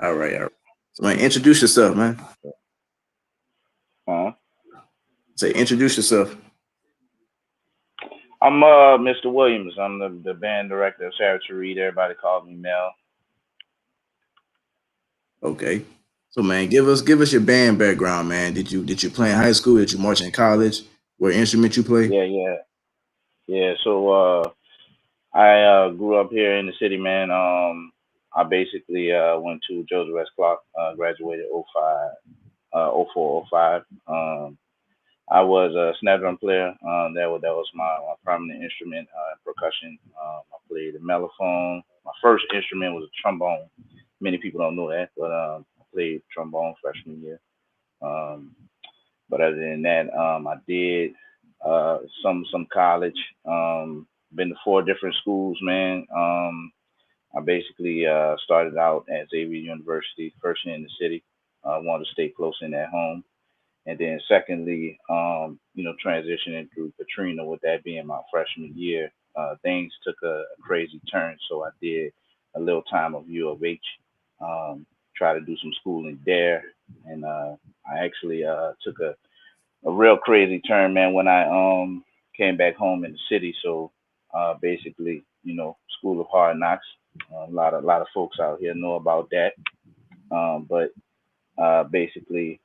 All right, all right. So man, introduce yourself, man. Huh? Say introduce yourself. I'm Mr. Williams. I'm the band director of Sarah to Reed. Everybody calls me Mel. Okay. So man, give us your band background, man. Did you play in high school? Did you march in college? What instrument you play? Yeah, yeah, yeah. So I grew up here in the city, man. I basically went to Joseph S. Clark, graduated '05, '04, '05. I was a snare drum player. That was my prominent instrument, percussion. I played the mellophone. My first instrument was a trombone. Many people don't know that, but I played trombone freshman year. Um, but other than that, I did some college. Been to four different schools, man. I basically started out at Xavier University, first in the city. I wanted to stay close in at home. And then secondly, transitioning through Katrina, with that being my freshman year, things took a crazy turn. So I did a little time of U of H, try to do some schooling there. And I actually took a real crazy turn, man, when I came back home in the city. So basically, School of Hard Knocks. A lot of folks out here know about that. But basically,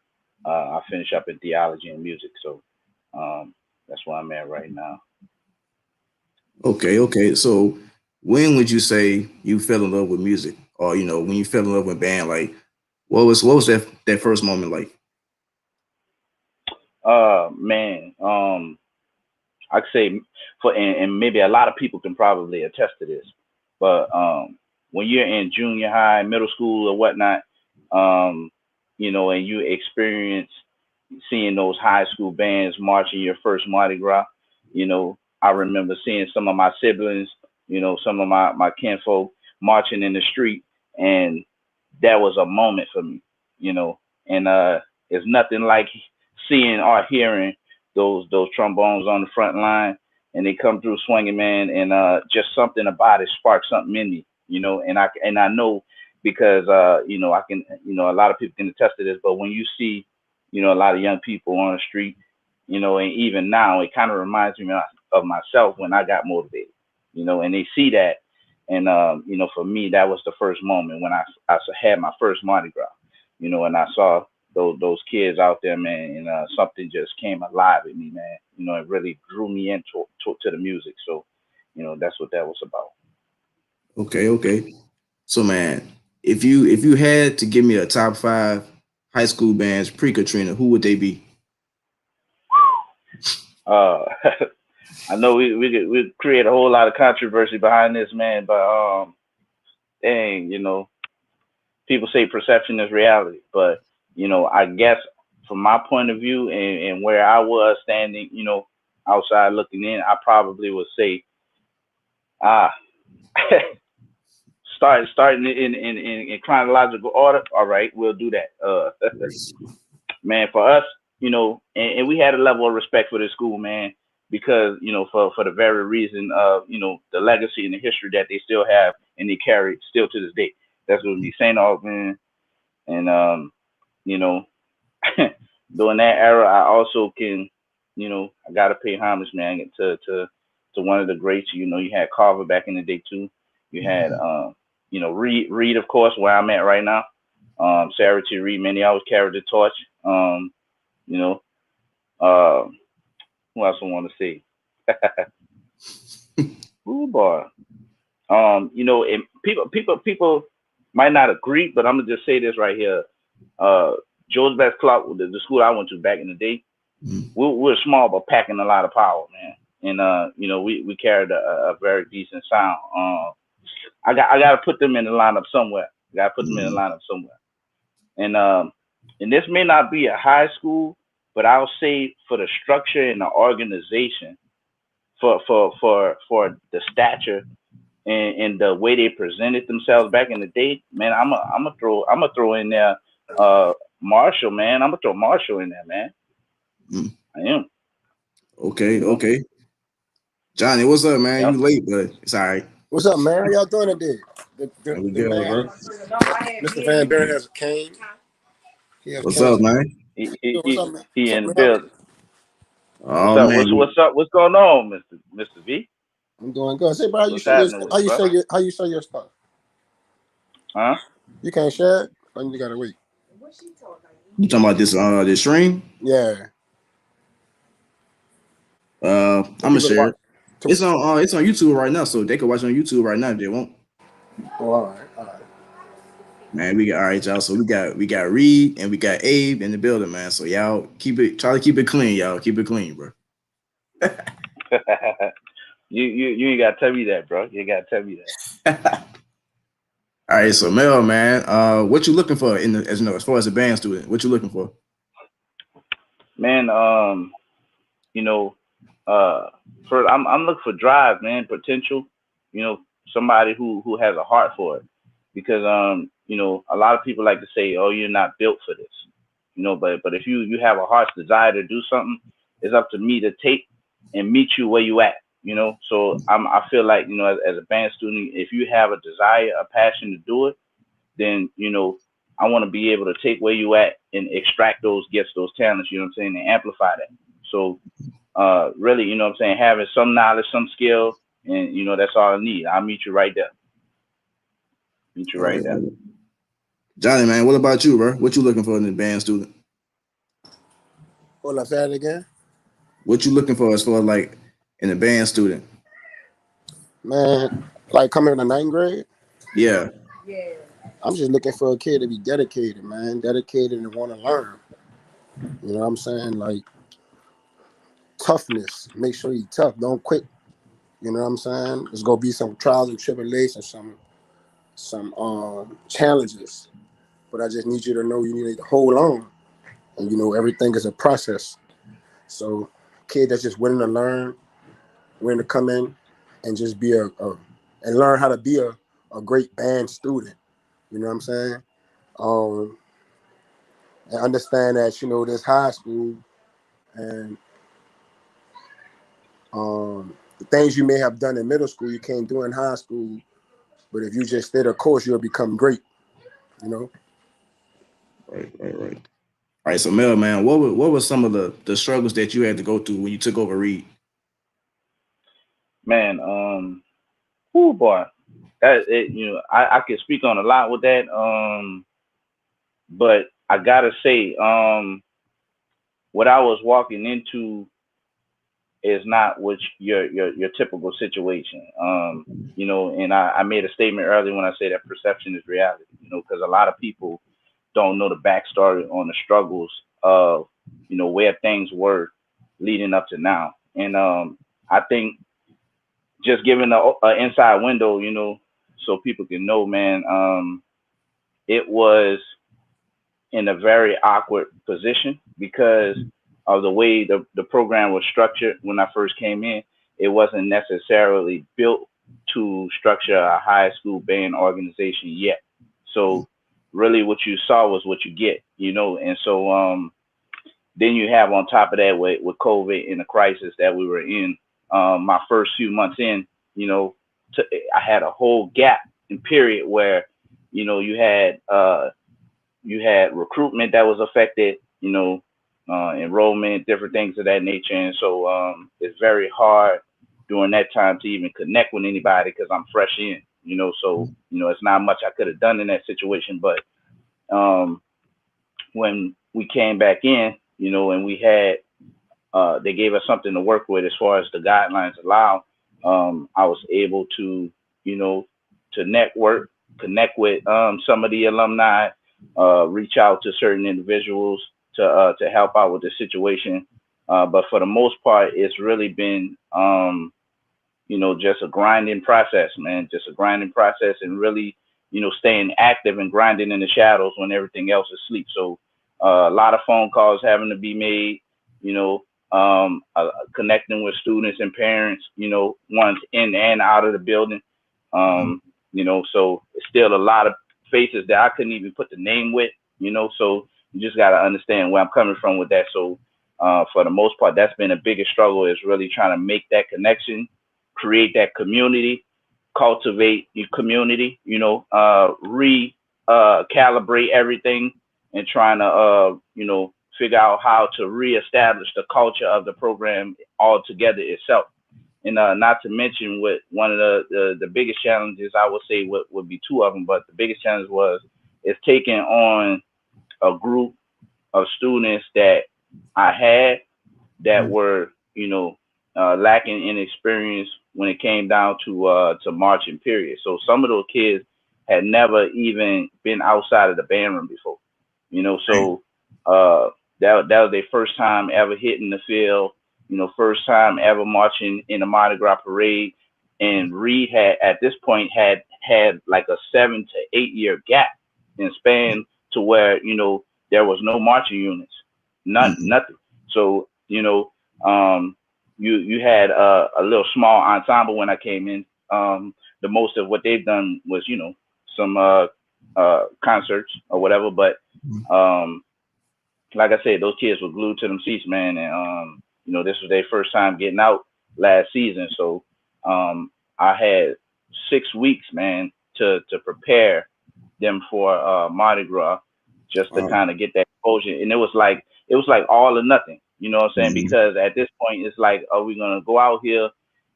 I finish up in theology and music. So that's where I'm at right now. Okay, okay. So when would you say you fell in love with music? Or when you fell in love with band, like what was that first moment like? Man, I'd say and maybe a lot of people can probably attest to this, but when you're in junior high, middle school, or whatnot, um, and you experience seeing those high school bands marching your first Mardi Gras, I remember seeing some of my siblings, some of my kinfolk marching in the street, and that was a moment for me, you know, and it's nothing like seeing or hearing those trombones on the front line, and they come through swinging, man, and just something about it sparks something in me, and I know because I can, a lot of people can attest to this, but when you see, a lot of young people on the street, and even now, it kind of reminds me of myself when I got motivated, and they see that, and for me, that was the first moment when I had my first Mardi Gras, and I saw those kids out there, man, and something just came alive in me, man. It really drew me into to the music. So, that's what that was about. Okay, okay. So man, if you had to give me a top five high school bands pre Katrina, who would they be? Uh, I know we create a whole lot of controversy behind this, man, but dang, people say perception is reality, but I guess from my point of view and where I was standing, outside looking in, I probably would say, ah, starting in chronological order. All right, we'll do that. Man, for us, and we had a level of respect for this school, man, because for the very reason of the legacy and the history that they still have and they carry still to this day. That's going to be St. Albans, and you know, during that era, I also can, I gotta pay homage, man, to one of the greats. You had Carver back in the day too. You had, Reed, of course, where I'm at right now. Sarah T. Reed, man, they always carried the torch. You know, uh, who else I want to see? Ooh, boy. And people might not agree, but I'm gonna just say this right here. Uh, George Best Clark, the school I went to back in the day, Mhm. we're small but packing a lot of power, man. And we carried a very decent sound. I got to put them in the lineup somewhere. Got to put them in the Mhm. lineup somewhere. And this may not be a high school, but I'll say for the structure and the organization, for the stature and the way they presented themselves back in the day, man, I'm gonna throw in there uh Marshall, man. I'm gonna throw Marshall in there, man. Mhm. I am, Okay, you know. okay. Johnny, what's up, man? Yep. You late, but it's all right. What's up, man? How y'all doing today? And we The good, man, bro. Mr. Van Buren has a cane. He has What's up, cane. man? He he Yo, what's he, up, man? he What's up, in the Melvin? building. What's Oh up? man, What's up? What's going on, Mister V? I'm doing good. Say, bro, What's happening with you, bro? how you share your stuff? Huh? You can't share it, or you gotta wait. you talking about this stream? Yeah, I'm for gonna people to share watch. it. It's on YouTube right now, so they can watch it on YouTube right now if they want. Oh, all right, all right. Man, we got all right, y'all. So we got Reed and we got Abe in the building, man. So y'all try to keep it clean, y'all. Keep it clean, bro. you ain't gotta tell me that, bro. You ain't gotta tell me that. All right, so Mel, man, what you looking for in the as you know, as far as a band student? What you looking for? Man, you know, uh, for I'm looking for drive, man, potential. You know, somebody who has a heart for it, because a lot of people like to say, oh, you're not built for this, but if you have a heart's desire to do something, it's up to me to take and meet you where you at. So I feel like as a band student, if you have a desire, a passion to do it, then I want to be able to take where you at and extract those gifts, those talents, you know what I'm saying, and amplify that. So really, what I'm saying, having some knowledge, some skill, and that's all I need. I'll meet you right there. Meet you All right right, there. all right. Johnny, man, what about you, bro? What you looking for in a band student? Hold on, say it again. What you looking for as far as like in a band student? Man, like coming in the ninth grade, Yeah. I'm just looking for a kid to be dedicated, man. Dedicated and want to learn. You know what I'm saying? Like toughness. Make sure you tough. Don't quit. You know what I'm saying? There's gonna be some trials and tribulations, some challenges. But I just need you to know you need to hold on. And everything is a process. So kid that's just willing to learn, willing to come in and just be and learn how to be a great band student. You know what I'm saying? Um, and understand that there's high school and the things you may have done in middle school you can't do in high school. But if you just stay the course, you'll become great. You know. Right, right, right. All right, so Mel, man, what were some of the struggles that you had to go through when you took over Reed? Man, oh boy, I can speak on a lot with that. But I gotta say, what I was walking into is not what your typical situation. And I made a statement earlier when I said that perception is reality. Because a lot of people don't know the backstory on the struggles of where things were leading up to now. And I think just giving a inside window, so people can know, man, it was in a very awkward position because of the way the program was structured when I first came in. It wasn't necessarily built to structure a high school band organization yet. So really what you saw was what you get, and so then you have on top of that with COVID and the crisis that we were in, my first few months in, you know, I had a whole gap in period where, you had recruitment that was affected, enrollment, different things of that nature. And so it's very hard during that time to even connect with anybody because I'm fresh in, so, it's not much I could have done in that situation. But um, when we came back in, and we had, they gave us something to work with as far as the guidelines allow, I was able to, you know, to network, connect with some of the alumni, reach out to certain individuals to help out with the situation. But for the most part, it's really been, just a grinding process, man, just a grinding process and really, staying active and grinding in the shadows when everything else is asleep. So a lot of phone calls having to be made, you know, connecting with students and parents, ones in and out of the building. Um, so it's still a lot of faces that I couldn't even put the name with, so you just got to understand where I'm coming from with that. So for the most part, that's been a biggest struggle is really trying to make that connection, create that community cultivate your community, calibrate everything and trying to, figure out how to reestablish the culture of the program altogether itself. And not to mention what one of the biggest challenges, I would say would be two of them, but the biggest challenge was is taking on a group of students that I had that were, lacking in experience when it came down to marching period. So some of those kids had never even been outside of the band room before, so that was their first time ever hitting the field, first time ever marching in a Mardi Gras parade. And Reed had at this point had like a 7 to 8 year gap in span to where, there was no marching units, nothing. So, you had a little small ensemble when I came in. The most of what they've done was, some concerts or whatever. But like I said, those kids were glued to them seats, man. And this was their first time getting out last season. So I had 6 weeks, man, to prepare them for Mardi Gras, just to kind of get that exposure. And it was like all or nothing, you know what I'm saying? Because at this point it's like, are we gonna go out here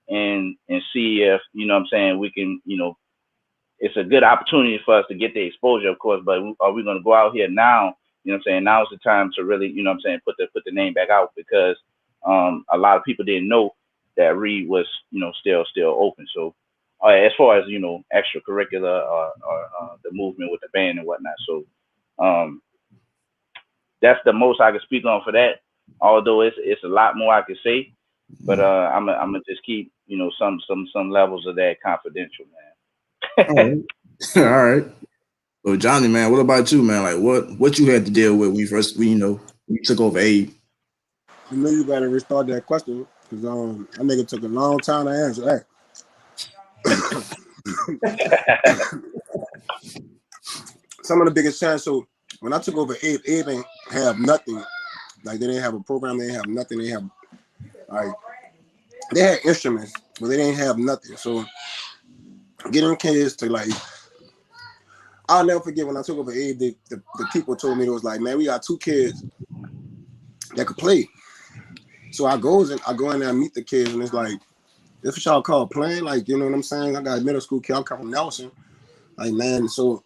and see if, we can, it's a good opportunity for us to get the exposure, of course, but are we gonna go out here now? Now's the time to really, put the name back out, because a lot of people didn't know that Reed was, still open. So as far as, extracurricular or the movement with the band and whatnot. So that's the most I can speak on for that. Although it's a lot more I could say, but I'm gonna just keep, some levels of that confidential, man. All right. Well, Johnny, man, what about you, man? Like what you had to deal with when you took over Abe? You gotta restart that question, because that nigga took a long time to answer that. Some of the biggest challenges. So when I took over Abe ain't have nothing. Like, they didn't have a program, they didn't have nothing. They had instruments, but they didn't have nothing. So getting kids to, like, I'll never forget when I took over Abe, the people told me, it was like, man, we got 2 kids that could play. So I go in there and meet the kids, and it's like, this what y'all call playing? Like, you know what I'm saying? I got a middle school kid, I come from Nelson. Like, man, so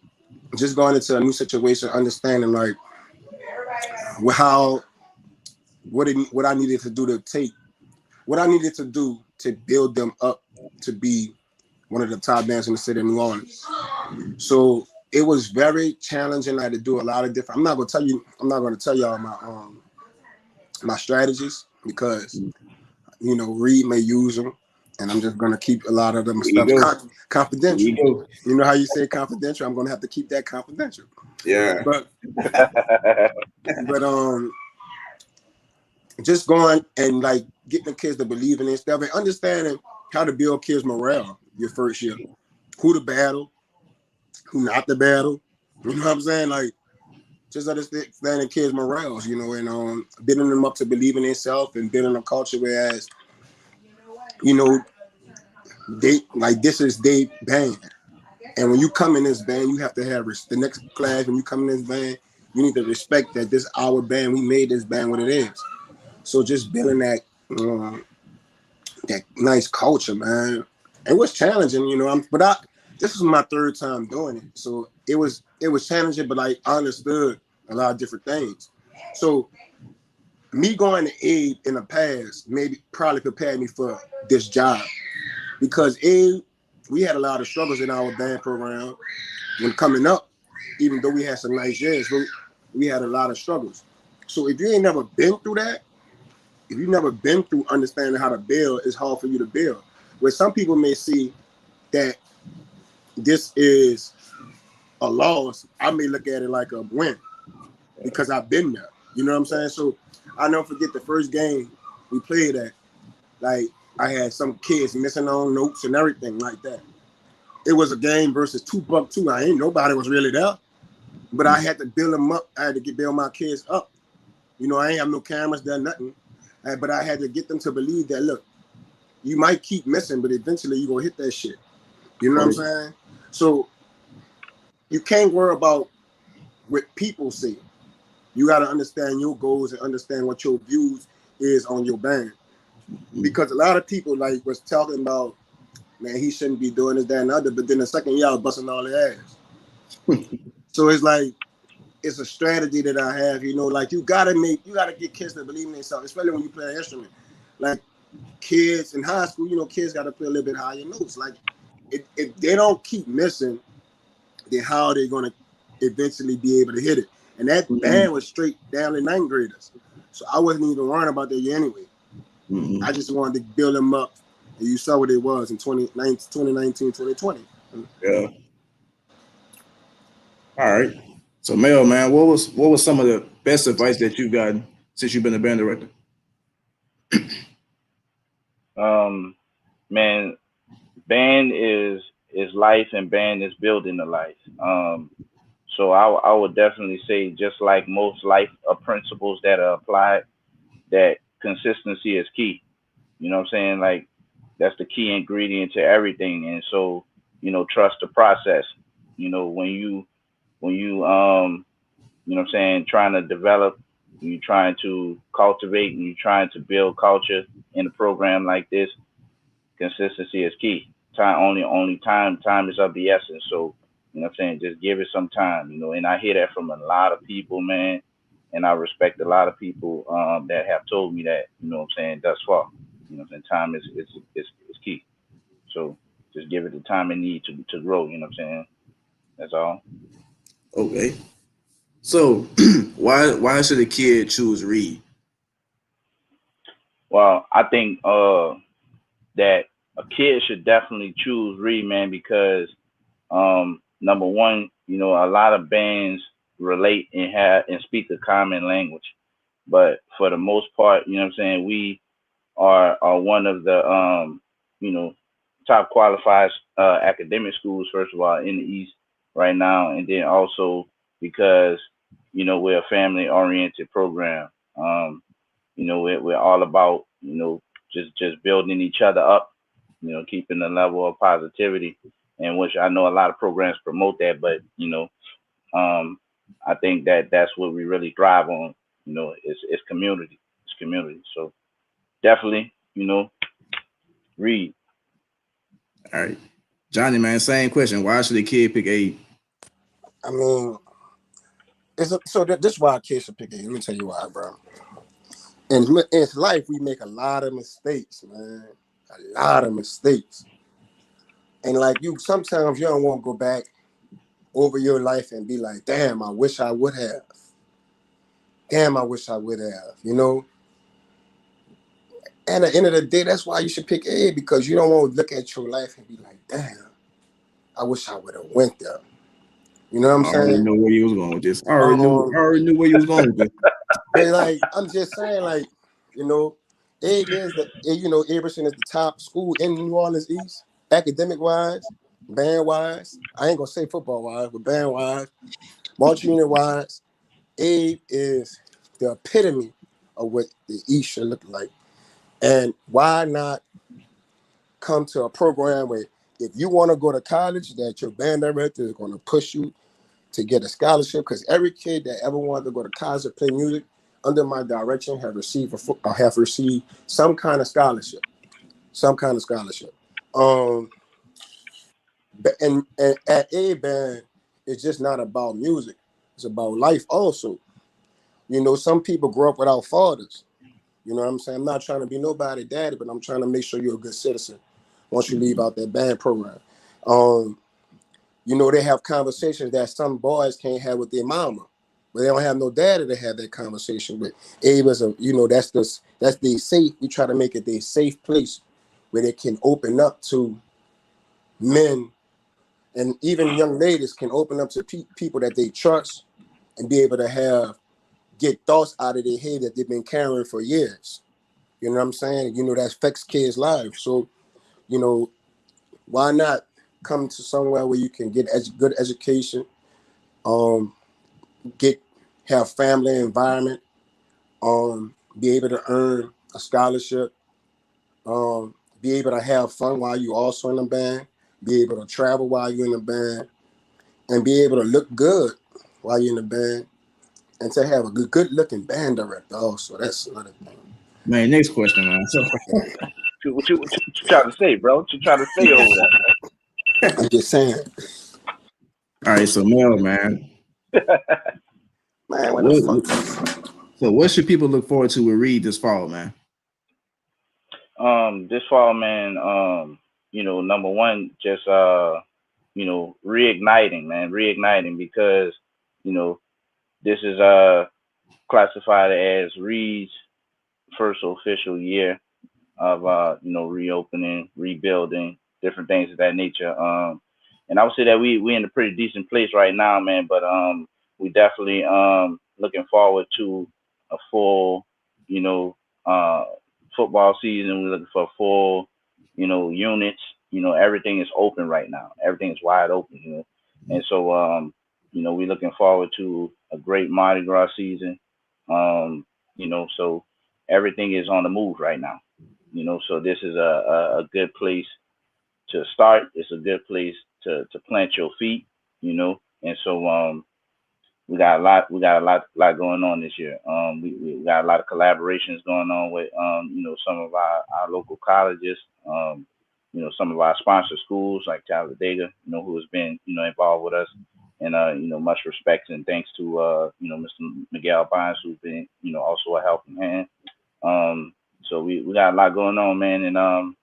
just going into a new situation, understanding like what I needed to do to build them up to be one of the top bands in the city of New Orleans. So it was very challenging. I had to do a lot of different. I'm not going to tell y'all my strategies, because Reed may use them, and I'm just going to keep a lot of them stuff confidential. You know how you say confidential? I'm going to have to keep that confidential. Yeah. But just going and like getting the kids to believe in it stuff, and understanding how to build kids' morale your first year. Who to battle, who not to battle. You know what I'm saying? Like, just understanding kids' morales, and building them up to believe in themselves, and building a culture whereas, they like, this is their band. And when you come in this band, you have to have the next class. When you come in this band, you need to respect that this our band. We made this band what it is. So just building that that nice culture, man. It was challenging, this was my 3rd time doing it. So it was challenging, but I understood a lot of different things. So me going to Abe in the past probably prepared me for this job, because Abe, we had a lot of struggles in our band program when coming up. Even though we had some nice years, but we had a lot of struggles. So if you ain't never been through that, if you've never been through understanding how to build, it's hard for you to build. Where some people may see that this is a loss, I may look at it like a win, because I've been there. You know what I'm saying? So I never forget the first game we played at. Like, I had some kids missing on notes and everything like that. It was a game versus 2-2. Nobody was really there, but I had to build them up. I had to build my kids up. I ain't have no cameras, done nothing, but I had to get them to believe that, look, you might keep missing, but eventually you're gonna hit that shit. You know what I'm Right. saying? So you can't worry about what people say. You got to understand your goals and understand what your views is on your band. Mm-hmm. Because a lot of people like was talking about, man, he shouldn't be doing this, that, and other. But then the second year, I was busting all their ass. So it's like it's a strategy that I have. You know, like you gotta get kids to believe in themselves, especially when you play an instrument. Like kids in high school, you know, kids got to play a little bit higher notes. Like if they don't keep missing, then how are they gonna eventually be able to hit it? And that band was straight down to ninth graders, so I wasn't even worrying about that anyway. Mm-hmm. I just wanted to build them up, and you saw what it was in 2019, 2020. Yeah. All right. So Mel, man, what was some of the best advice that you've gotten since you've been a band director? Um, man, band is life, and band is building a life. So I would definitely say, just like most life principles that are applied, that consistency is key. You know what I'm saying? Like that's the key ingredient to everything. And so, trust the process. When you you know what I'm saying, trying to develop, you trying to cultivate, and you trying to build culture in a program like this, consistency is key. Time is of the essence. So, what I'm saying, just give it some time. And I hear that from a lot of people, man. And I respect a lot of people that have told me that, what I'm saying, thus far. What I'm saying, time is key. So just give it the time it needs to grow, what I'm saying? That's all. Okay. So why should a kid choose read? Well, I think that a kid should definitely choose read, man, because number one, a lot of bands relate and have and speak a common language. But for the most part, what I'm saying, we are one of the you know top qualified academic schools, first of all, in the East right now, and then also because we're a family oriented program. We're all about just building each other up, keeping the level of positivity, and which I know a lot of programs promote that, but um, I think that that's what we really thrive on. It's community. It's community. So definitely, read. All right. Johnny, man, same question. Why should a kid pick a? I mean, this is why kids should pick it. Let me tell you why, bro. In life, we make a lot of mistakes, man. A lot of mistakes. And like sometimes you don't want to go back over your life and be like, damn, I wish I would have. Damn, I wish I would have. And at the end of the day, that's why you should pick A, because you don't want to look at your life and be like, damn, I wish I would have went there. You know what I'm I already saying? know where you was going with this. I already knew. I Um, already knew where you was going with this. but like I'm just saying, like, you know, Abe is Aberson is the top school in New Orleans East, academic wise, band wise. I ain't gonna say football wise, but band wise, marching unit wise. Abe is the epitome of what the East should look like. And why not come to a program where if you want to go to college, that your band director is going to push you to get a scholarship? Because every kid that ever wanted to go to college to play music under my direction have received some kind of scholarship, some kind of scholarship. Um, and at A band, it's just not about music; it's about life also. Some people grow up without fathers. You know what I'm saying? I'm not trying to be nobody daddy, but I'm trying to make sure you're a good citizen once you leave out that band program. Um, they have conversations that some boys can't have with their mama, but they don't have no daddy to have that conversation with. Ava's that's the safe. We try to make it their safe place where they can open up to men, and even young ladies can open up to people that they trust and be able to get thoughts out of their head that they've been carrying for years. You know what I'm saying? That affects kids' lives. So, you know, why not come to somewhere where you can get good education, um, get have family environment, be able to earn a scholarship, be able to have fun while you also in the band. be able to travel while you're in the band, and be able to look good while you're in the band, and to have a good looking band director also. That's another thing. Man, next question, man. So, What you trying to say, bro? What you trying to say over I'm just saying, all right, so Mel, man, there? man, what the what, fuck? so what should people look forward to with Reed this fall, man? This fall, man. Number one, just reigniting, man, reigniting because you know this is classified as Reed's first official year of reopening, rebuilding, different things of that nature. And I would say that we in a pretty decent place right now, man. But we definitely looking forward to a full, you know, uh, football season. We're looking for a full, units. Everything is open right now. Everything is wide open. And so we're looking forward to a great Mardi Gras season. So everything is on the move right now. So this is a good place to start. It's a good place to plant your feet, and so we got a lot going on this year. We got a lot of collaborations going on with some of our local colleges, some of our sponsor schools like Talladega, who has been involved with us, and much respect and thanks to Mr. Miguel Bynes, who's been also a helping hand. So we got a lot going on, man, and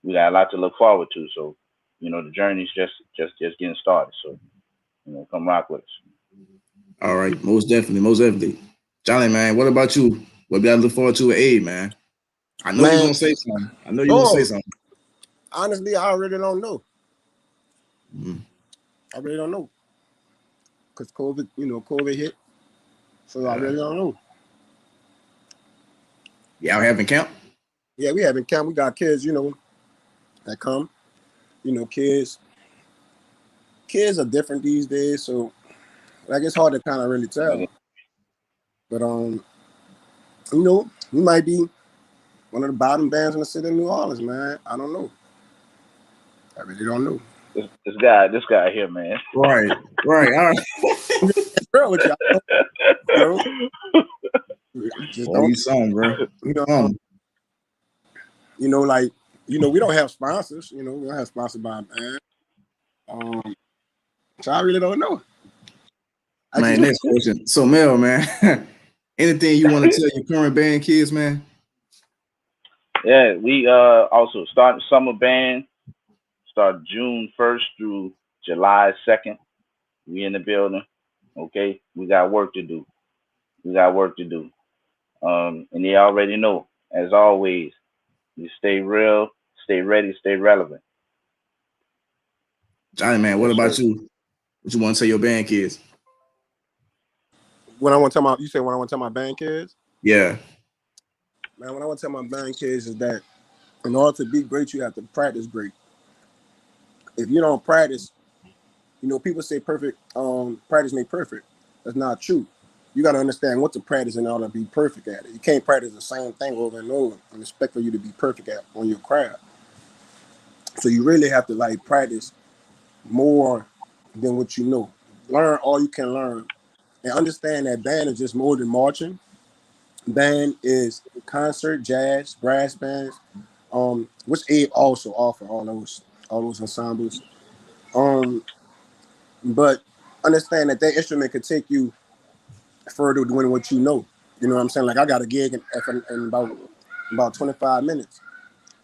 we got a lot to look forward to. So the journey's just getting started. So come rock with us. All right, most definitely, most definitely. Johnny, man, what about you? What you got to look forward to with Aid, man? I know you're Man, gonna say something. I know you're gonna say oh, something. honestly, I really don't know. Mhm. I really don't know because COVID hit, so I really don't know. Y'all having camp? Yeah, we having camp. We got kids, that come. Kids. Kids are different these days, so like it's hard to kind of really tell. But we might be one of the bottom bands in the city of New Orleans, man. I don't know. I really don't know. This guy here, man. Right, right. All right. It's real with you. I don't just Boy, don't. you some, bro. You know, Some. like we don't have sponsors. We don't have sponsored by a band. Um, so I really don't know. I Man, just next question. So Mel, man, anything you want to tell your current band kids, man? Yeah, we also starting summer band. Start June 1st through July 2nd. We in the building. Okay, we got work to do. We got work to do. And they already know. As always, you stay real, stay ready, stay relevant. Johnny, man, what Yes, about sir. you? What you want to tell your band kids? when I want to tell my you say when I want to tell my band kids, Yeah. man. What I want to tell my band kids is that in order to be great, you have to practice great. If you don't practice, people say perfect practice make perfect. That's not true. You got to understand what to practice in order to be perfect at it. You can't practice the same thing over and over and expect for you to be perfect at on your craft. So you really have to like practice more than what you know. Learn all you can learn and understand that band is just more than marching. Band is concert, jazz, brass bands, which Abe also offer all those ensembles. Um, but understand that instrument could take you further doing what you know. You know what I'm saying? Like I got a gig in about 25 minutes.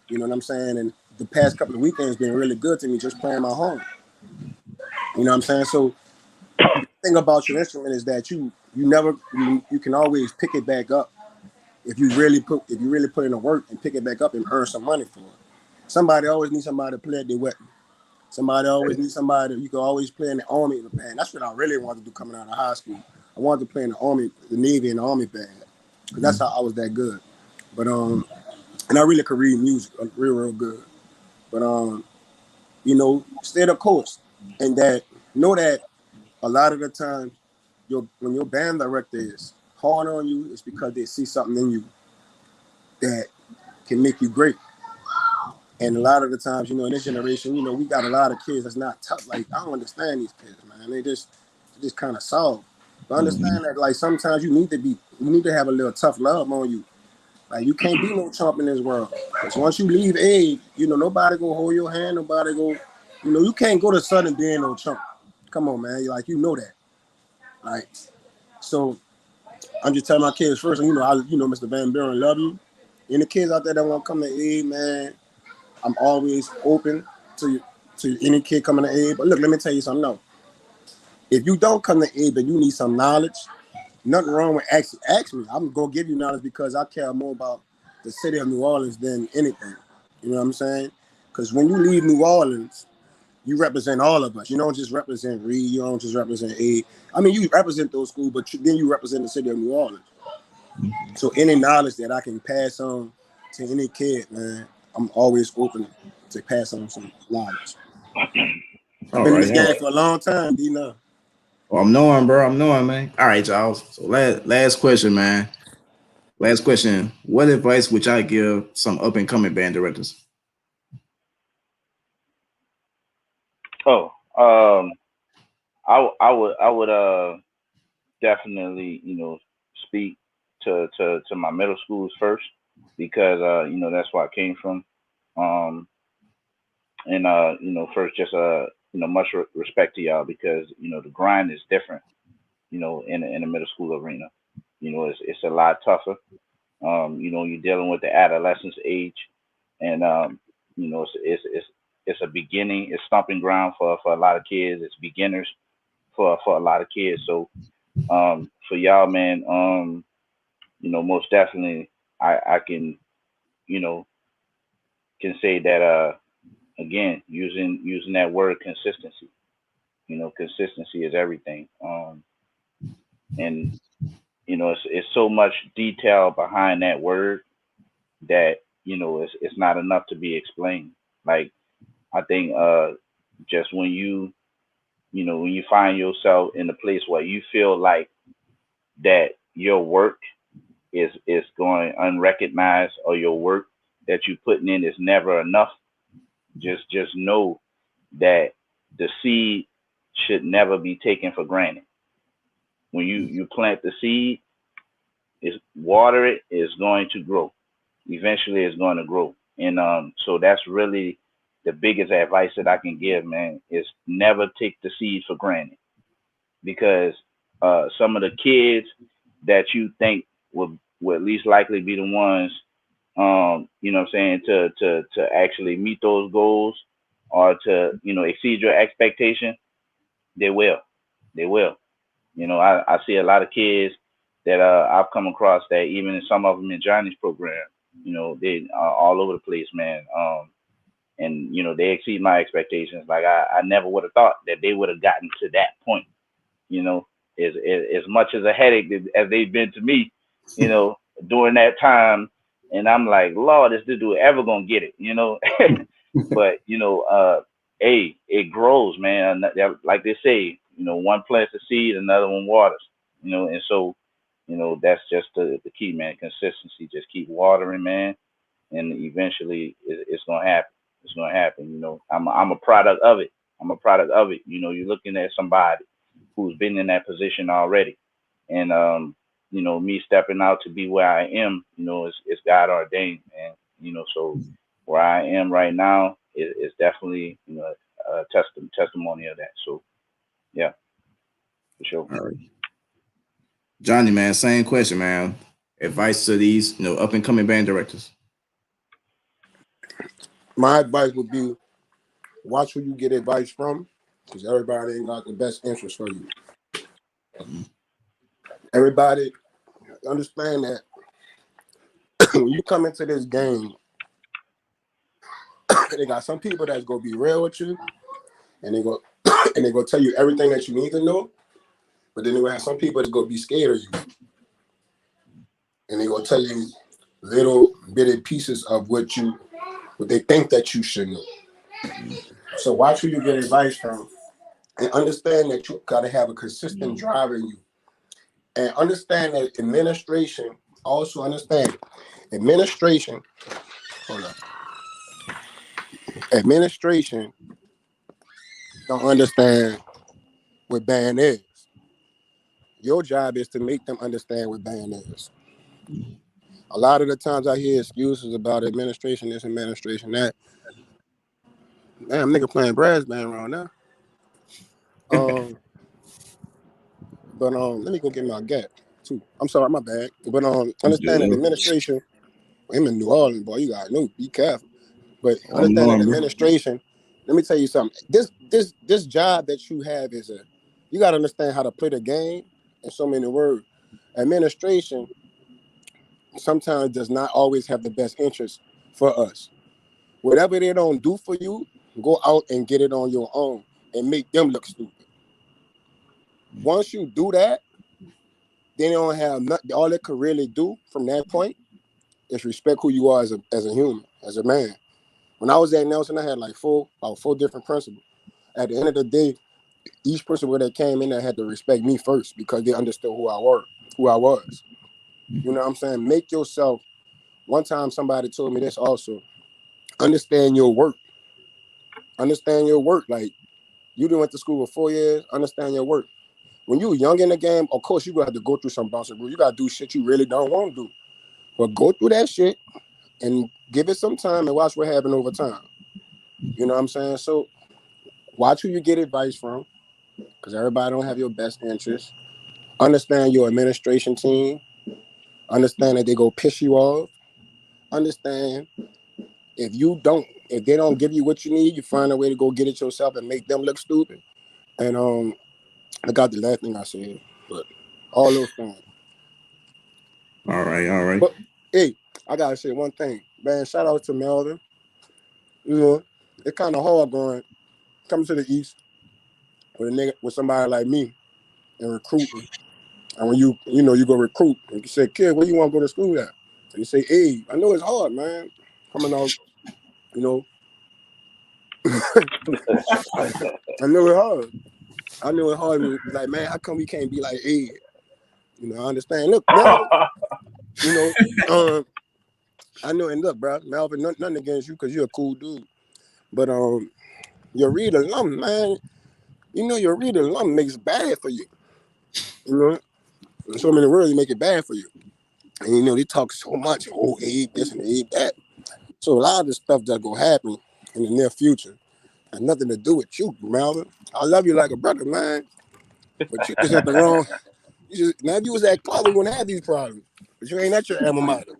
You know what I'm saying? And the past couple of weekends been really good to me just playing my home. You know what I'm saying? So the thing about your instrument is that you can always pick it back up if you really put in the work and pick it back up and earn some money for it. Somebody always needs somebody to play at their weapon. Somebody always needs somebody. You can always play in the army band. That's what I really wanted to do coming out of high school. I wanted to play in the army, the Navy, and the army band because that's how I was that good. But and I really could read music real good. But stay the course, and that know that a lot of the time, when your band director is hard on you, it's because they see something in you that can make you great. And a lot of the times, in this generation, we got a lot of kids that's not tough. Like, I don't understand these kids, man. They just kind of soft. But understand that, like, sometimes you need to have a little tough love on you. Like, you can't be no chump in this world. Because once you leave age, nobody go hold your hand. Nobody go, you can't go to Southern being no chump. Come on, man. Like, that. Like, so I'm just telling my kids first, Mr. Van Buren love you. And the kids out there that want to come to aid, man, I'm always open to any kid coming to aid. But look, let me tell you something. No, if you don't come to aid, but you need some knowledge, nothing wrong with ask me. I'm gonna give you knowledge because I care more about the city of New Orleans than anything. You know what I'm saying? Because when you leave New Orleans, you represent all of us. You don't just represent Reed. You don't just represent Aid. I mean, you represent those schools, but then you represent the city of New Orleans. So any knowledge that I can pass on to any kid, man, I'm always open to pass on some knowledge. I've been in this game for a long time, D-Now. Well, I'm knowing, bro. I'm knowing, man. All right, y'all. So last question, man. Last question. What advice would y'all give some up and coming band directors? Oh, I would definitely speak to my middle schools first because that's where I came from. Um, and first just much respect to y'all because the grind is different. In the middle school arena, it's a lot tougher. You're dealing with the adolescence age, and it's a beginning, it's stomping ground for a lot of kids. It's beginners for a lot of kids. So for y'all, man, most definitely, I can you know can say that again using that word consistency. Consistency is everything. And it's so much detail behind that word that it's not enough to be explained. Like I think just when you find yourself in a place where you feel like that your work is going unrecognized or your work that you putting in is never enough, just know that the seed should never be taken for granted. When you plant the seed, is water it is going to grow. Eventually, it's going to grow, and so that's really the biggest advice that I can give, man. Is never take the seed for granted because some of the kids that you think would least likely be the ones, what I'm saying, to actually meet those goals or to exceed your expectation, they will, they will. I see a lot of kids that I've come across that even some of them in Johnny's program, they are all over the place, man. And they exceed my expectations. Like I never would have thought that they would have gotten to that point. You know, as much as a headache as they've been to me, you know, during that time. And I'm like, Lord, is this dude ever gonna get it? But hey, it grows, man. Like they say, one plants the seed, another one waters. And so, that's just the key, man. Consistency. Just keep watering, man, and eventually it's gonna happen. It's gonna happen. I'm a product of it. I'm a product of it. You're looking at somebody who's been in that position already, and me stepping out to be where I am, it's God ordained, man. So where I am right now is definitely a testimony of that. So yeah, for sure. All right. Johnny, man, same question, man. Advice to these, up and coming band directors. My advice would be watch who you get advice from, because everybody ain't got the best interest for you. Everybody understand that when you come into this game, they got some people that's gonna be real with you, and they go and they gonna tell you everything that you need to know. But then they gonna have some people that's gonna be scared of you, and they gonna tell you little bitty pieces of what they think that you should know. So watch who you get advice from, and understand that you gotta have a consistent drive in you, and understand that administration. Also understand administration. Hold on. Administration don't understand what band is. Your job is to make them understand what band is. A lot of the times I hear excuses about administration this, administration that. Damn, nigga playing brass band around now. But let me go get my gap too. I'm sorry, my bad. But understand that administration. Him in New Orleans, boy, you gotta know, be careful. But understand that administration. Let me tell you something. This job that you have is you gotta understand how to play the game in so many words. Administration sometimes does not always have the best interest for us. Whatever they don't do for you, go out and get it on your own and make them look stupid. Once you do that, they don't have nothing. All they could really do from that point is respect who you are as a human, as a man. When I was at Nelson, I had like four different principles. At the end of the day, each principal that came in there had to respect me first because they understood who I was. You know what I'm saying? Make yourself. One time somebody told me this also. Understand your work. Understand your work. Like, you done went to school for 4 years. Understand your work. When you were young in the game, of course, you got to go through some bouncing rules. You got to do shit you really don't want to do. But go through that shit and give it some time and watch what happens over time. You know what I'm saying? So watch who you get advice from, because everybody don't have your best interest. Understand your administration team. Understand that they go piss you off. Understand if they don't give you what you need, you find a way to go get it yourself and make them look stupid. And I got the last thing I said, but all those things. All right. But hey, I gotta say one thing, man. Shout out to Melvin. You know, it's kind of hard coming to the East with somebody like me and recruiting. And when you go recruit, and you say, kid, where you want to go to school at? And you say, hey, I know it's hard, man. Coming out, you know. I know it's hard. I know it's hard. Like, man, how come we can't be like Ed? You know, I understand. Look, Melvin, you know, I know, and look, bro, Melvin, nothing against you because you're a cool dude. But your read alum, man, you know, your read alum makes it bad for you. You know, in so many words, you make it bad for you. And you know, they talk so much, oh, Abe this and Abe that. So a lot of the stuff that's gonna happen in the near future has nothing to do with you, Melvin. I love you like a brother, man. But you just at the wrong. Now if you was at Clark, we wouldn't have these problems. But you ain't at your alma mater.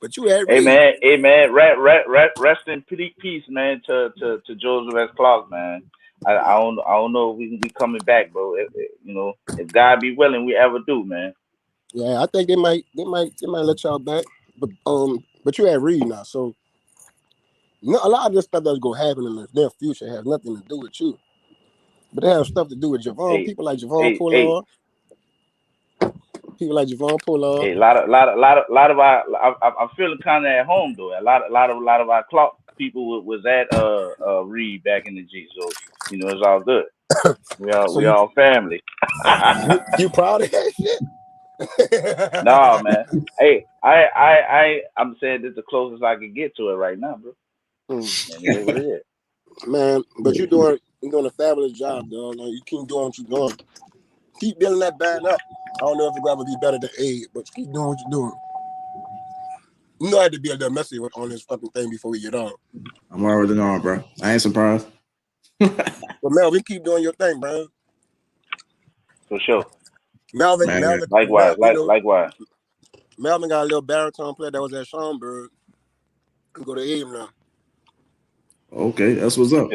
But you at Reed. Hey man, rest in peace, man. To Joseph S. Clark, man. I don't know if we can be coming back, bro. You know, if God be willing, we ever do, man. Yeah, I think they might let y'all back. But you at Reed now, so a lot of this stuff that's gonna happen in the near future has nothing to do with you. But they have stuff to do with Javon. Hey, People like Javon hey, hey, Pollard. People like Javon Pollard. hey. Lot of our. I'm feeling kind of at home though. A lot of our Clark people was at Reed back in the G. So you know it's all good. So We all family. you proud of that shit? Nah, man. Hey, I'm saying this the closest I can get to it right now, bro. And it is what it is. Man, but you're doing a fabulous job, dog. You keep doing what you're doing. Keep building that band up. I don't know if you're gonna be better than Abe, but keep doing what you're doing. You know I had to be a little messy on this fucking thing before we get on. I'm already knowing, bro. I ain't surprised. But Melvin, keep doing your thing, bro. For sure. Melvin, Likewise. you know, Likewise. Melvin got a little baritone player that was at Schaumburg. You go to Abe now. Okay, that's what's up.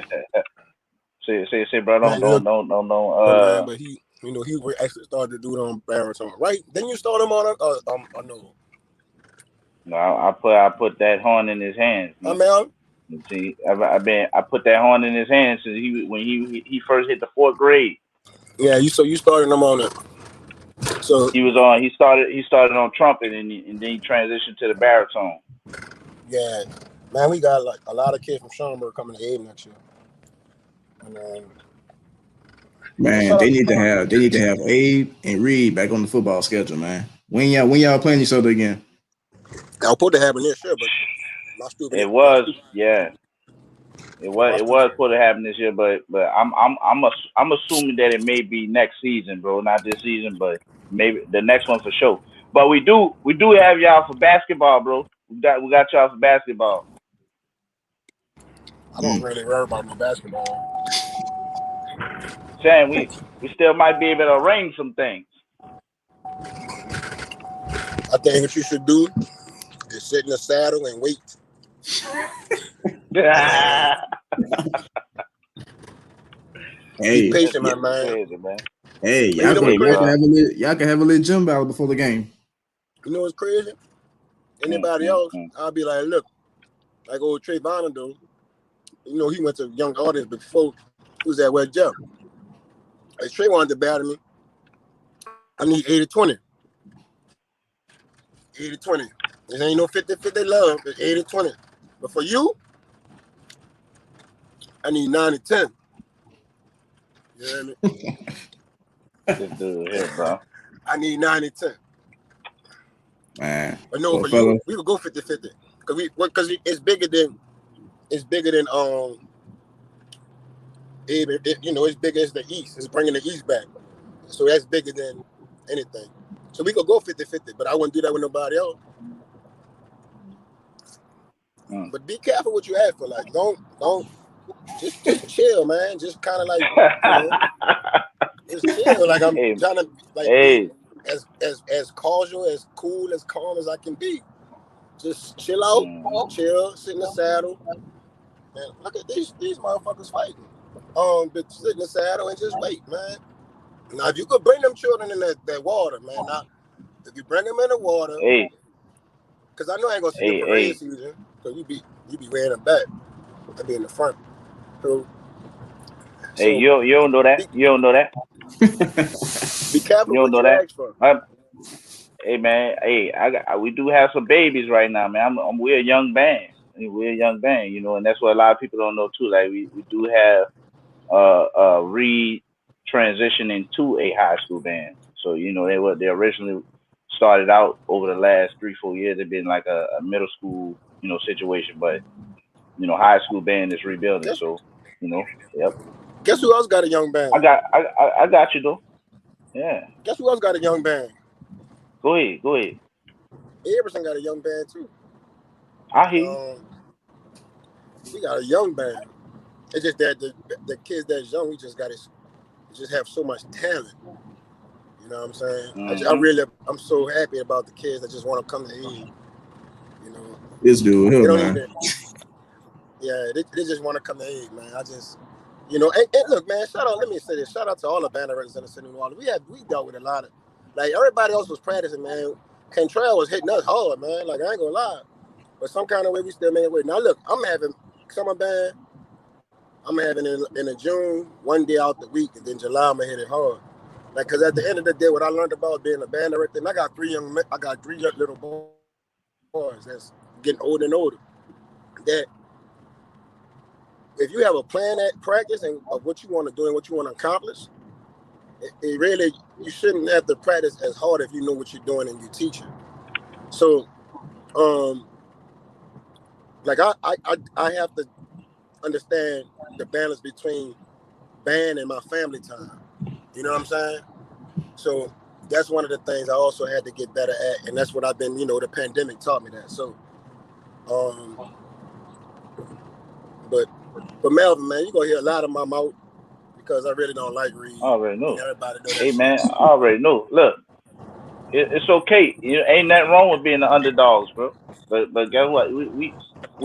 say, bro. Man, Don't. man, but he actually started to do it on baritone, right? Then you start him on I know. No, I put that horn in his hands. Melvin. See, I put that horn in his hands since when he first hit the 4th grade. Yeah, you started him on it. So He started on trumpet and then he transitioned to the baritone. yeah, man, we got like a lot of kids from Schaumburg coming to Abe next year. And Man, they need to have Abe and Reed back on the football schedule, man. When y'all playing each other again? I'll put to happen this year, but my stupid. It was, yeah. It was supposed to happen this year, but I'm assuming that it may be next season, bro. Not this season, but maybe the next one for sure. But we do have y'all for basketball, bro. We got y'all for basketball. I don't really worry about no basketball. Saying we still might be able to arrange some things. I think what you should do is sit in the saddle and wait. Be Hey, patient, my man. Crazy, man. hey, You know what's crazy? y'all can have a little gym battle before the game. You know what's crazy? Anybody else, I'll be like, look, like old Trey Bonner do. You know, he went to young audience before he was at West Jeff. If Trey wanted to battle me, I need 80-20. 80-20. There ain't no 50-50 love. It's 80-20. But for you, I need 90-10. You hear me? This dude here, bro. I need 90-10. Man. But no, for you, we would go 50-50. Because it's bigger than you know, it's bigger as the East. It's bringing the East back. So that's bigger than anything. So we could go 50-50, but I wouldn't do that with nobody else. But be careful what you ask for. Like, don't just chill, man. Just kind of like, you know, just chill. Like I'm trying to like be as casual, as cool, as calm as I can be. Just chill out, chill, sit in the saddle. Man, look at these motherfuckers fighting. But sit in the saddle and just wait, man. Now, if you could bring them children in that water, man. Now, if you bring them in the water, because I know I ain't gonna see the parade season, because you be wearing them back. I be in the front. So you don't know that. You don't know that. Be careful what you ask for. Hey man, we do have some babies right now, man. We're a young band. We're a young band, you know, and that's what a lot of people don't know too. Like we do have transitioning to a high school band. So, you know, they originally started out over the last 3-4 years. They've been like a middle school, you know, situation, but you know, high school band is rebuilding. So, you know, yep. Guess who else got a young band? I got you though. Yeah. Guess who else got a young band? Go ahead. Abaramson got a young band too. I hear you. We got a young band. It's just that the kids that's young, we just have so much talent. You know what I'm saying? Mm-hmm. I'm so happy about the kids that just want to come to aid. You know, this dude, man. They just want to come to aid, man. I just, you know, and look, man. Let me say this. Shout out to all the band directors in the city of New Orleans. We dealt with a lot of, like everybody else was practicing, man. Cantrell was hitting us hard, man. Like I ain't gonna lie, but some kind of way we still made it work. Now look, I'm having summer band. I'm having in a June, one day out the week, and then July I'm gonna hit it hard. Like, cause at the end of the day, what I learned about being a band director, and I got three young little boys that's getting older and older. That if you have a plan at practice and of what you want to do and what you want to accomplish, it really, you shouldn't have to practice as hard if you know what you're doing and you're teaching. So, like I have to understand the balance between band and my family time. You know what I'm saying? So that's one of the things I also had to get better at, and that's what I've been, you know, the pandemic taught me that. So, but Melvin, man, you're gonna hear a lot of my mouth because I really don't like Reed. I already know. Everybody know that. Hey man, I already know. Look, it's okay. You know, ain't nothing wrong with being the underdogs, bro. But guess what? We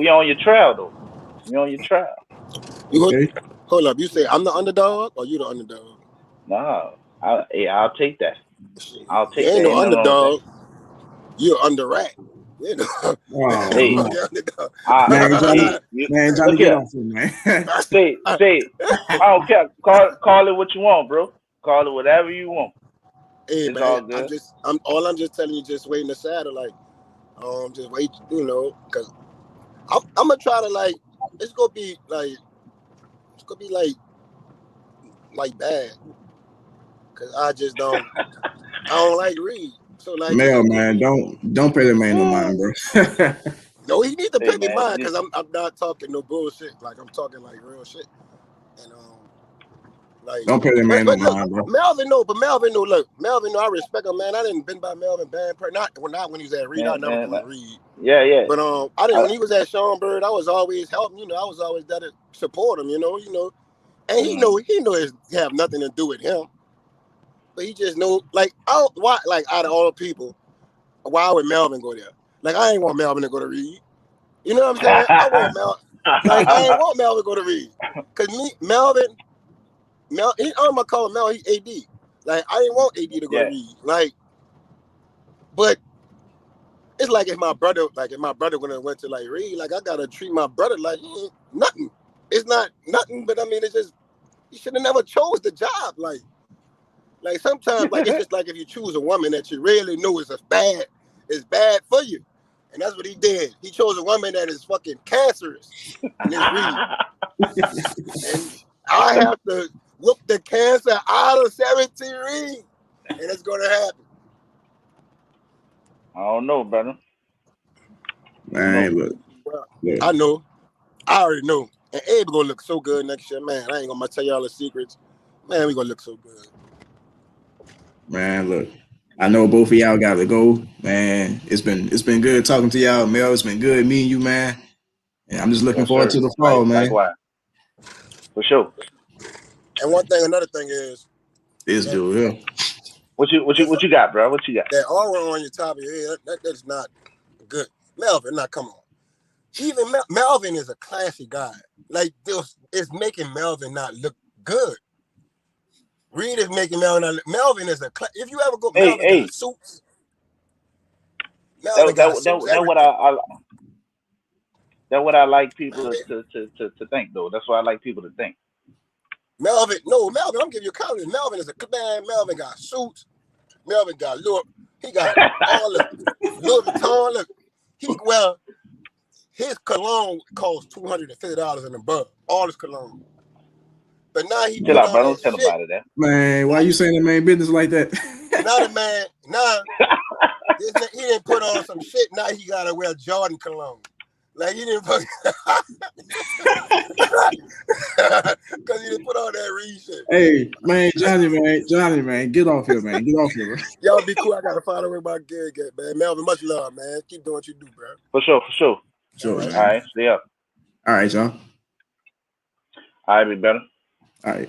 on your trail though. We on your trail. Hold up. You say I'm the underdog or you the underdog? Nah, I'll take that. I'll take you ain't that. No underdog. You're under rat. You know. Hey, man, Johnny, get off him, man. Say, I don't care. Call it what you want, bro. Call it whatever you want. Hey, it's man, all good. I'm just telling you, just wait in the saddle, like, just wait, you know, because I'm gonna try to like, it's gonna be like bad, because I don't like Reed. So like, man, don't pay the man no mind, bro. No, he need to Hey pay me man, mine because I'm not talking no bullshit. Like I'm talking like real shit. And like, Don't pay that man no but look, mind, bro. Melvin know. Look, Melvin know. I respect him, man. I didn't been by Melvin band, not when he was at Reed. I never man, go to Reed. yeah. But I didn't when he was at Schomburg. I was always helping. You know, I was always there to support him. You know, and he know it have nothing to do with him. But he just know, like, why, like, out of all the people, why would Melvin go there? Like, I ain't want Melvin to go to Reed. You know what I'm saying? I want I ain't want Melvin to go to Reed. Cause Melvin, I'm gonna call him Melvin. He AD. Like, I didn't want AD to go to Reed. Like, but it's like if my brother when I went to like Reed, like I gotta treat my brother like nothing. It's not nothing, but I mean, it's just you should have never chose the job. Like sometimes, like it's just like if you choose a woman that you really know is bad for you, and that's what he did. He chose a woman that is fucking cancerous, and it's Reed. And I have to whoop the cancer out of 17 Reed, and it's gonna happen. I don't know, brother. Man, look. Well, I know. I already know. And Abe gonna look so good next year, man. I ain't gonna tell y'all the secrets. Man, we gonna look so good. Man, look. I know both of y'all gotta go. Man, it's been good talking to y'all, Mel. It's been good meeting you, man. And I'm just looking forward to the fall, man. Likewise. For sure. And another thing is This dude, yeah. What you got, bro? What you got? that aura on your top of your head, that's not good. Melvin, now come on. Even Melvin is a classy guy. Like this is making Melvin not look good. Reed is making Melvin not look. Melvin is if you ever go, Melvin got suits. Melvin got suits. That's what I like people to think though. That's what I like people to think. Melvin, I'm giving you a compliment. Melvin is a man. Melvin got suits. Melvin got look. He got all the Louis Vuitton. Look, his cologne costs $250 and above. All his cologne. But now he Chill put out, on bro. that Don't tell shit. nobody that. Man, why you saying that man business like that? Now the man, he didn't put on some shit. Now he gotta wear Jordan cologne. Like he didn't put, because he didn't put on that Reed shit. Hey, man, Johnny, man, get off here, man. Get off here, bro. Y'all be cool. I gotta find out where my gig at, man. Melvin, much love, man. Keep doing what you do, bro. For sure. Sure, all right, man. All right, stay up. All right, y'all. All right, be better. All right.